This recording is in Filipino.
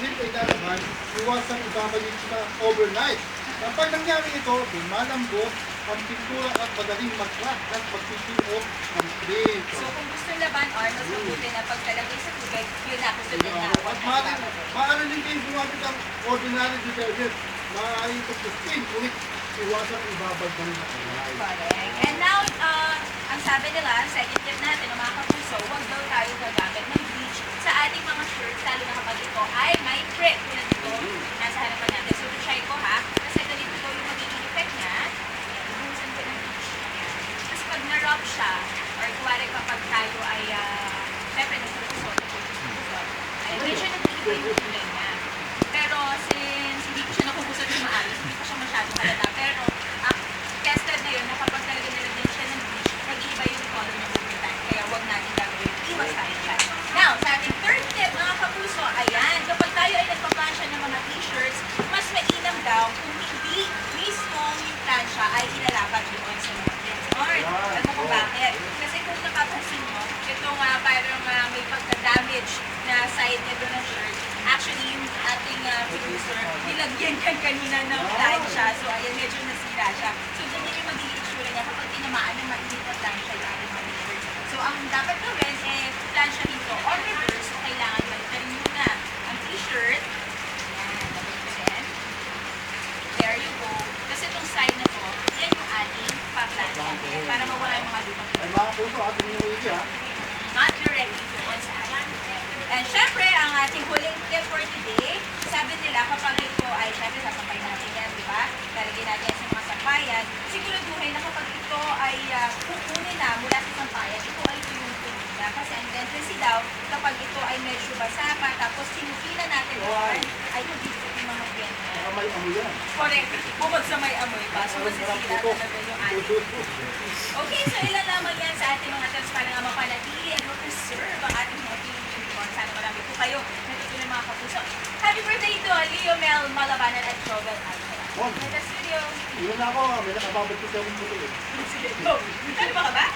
slip ay lalaman, iwasan ibabalik na overnight. Kapag nangyari ito, lumalambot ang pintura at madaling mag-crack at magpipilo ng print. So kung gusto laban, or mas mabuti na pagkalagay sa tubig, yun na, gusto din na. At maaari din kayo gumamit ang ordinary detergent. Maaari ito sustain, ngunit iwasan ibabad ng nakalay. Correct. And now, ang sabi nila, second tip natin, ng mga kapuso, huwag daw tayo gagamit ng bleach sa ating mga shirts, lalo na kapag ito ay may print. Tulad dito, nasa harapan natin. So, try ko ha, kasi ganito ko yung magiging effect niya. Ibuhusan ko ng bleach. Tapos pag na-rub siya, or kuwari kapag tayo ay, syempre, nagpupusot, ay medyo nag-iiba yung kulay niya. Pero since hindi ko siya nakupusot yung maayos, hindi pa siya masyadong halata. Pero, tested na yun na kapag talaga nilagyan siya ng bleach, nag-iiba yung color niya over time. Kaya huwag natin gagawin. Iwas tayo dyan. Now, sa ating third tip, mga kapuso, ayan, kapag tayo ay nagpa-plansya ng mga t-shirts, mas mainam daw kung hindi mismo yung plansya ay ilalapat doon sa mga prints. Or, alam mo kung bakit? Kasi kung napapansin mo, ito nga parang may pagka-damage na side nito ng shirt, actually, yung ating producer, nilagyan yan kanina ng plansya. So, ayan, medyo nasira siya. So, ganyan yung magiging itsura niya kapag tinamaan ng mainit na plansya yung ating mga t-shirts. So, ang dapat gawin, plansyahin ito on reverse. So, kailangan balikan muna ang t-shirt. Ayan, balikan. There you go. Kasi itong side na to, yan yung ating pa-plansya. Para mawala yung mga lupang. Ay mga puso, ating yung wiki ha. Not directly doon sa ating. And syempre, ang ating huling tip for today, sabi nila kapag ito ay syempre sasampay natin yan, di ba? Lalagyan natin yan sa mga sampayan. Siguraduhin na kapag ito ay kukunin na mula sa sampayan, ito ay tuyong na. Kasi ang tendency daw, kapag ito ay medyo basa pa, tapos sinupilan natin doon, ay hindi ito yung mga yan. Baka may amoy yan. Correct. Bukod sa may amoy pa. So, masisira talaga yung ating. Okay, so ilan lamang yan sa ating mga tips para nga mapanatili and ma-preserve ang ating mga unicorn. Sana marami po kayo natutunan mga kapuso. Happy birthday to Leo Mel Malabanan at Jovel Alcala. Sa studio. Yun na ako, may nakababad ko sa yung puto eh. Sige, go. Ano ba ka ba?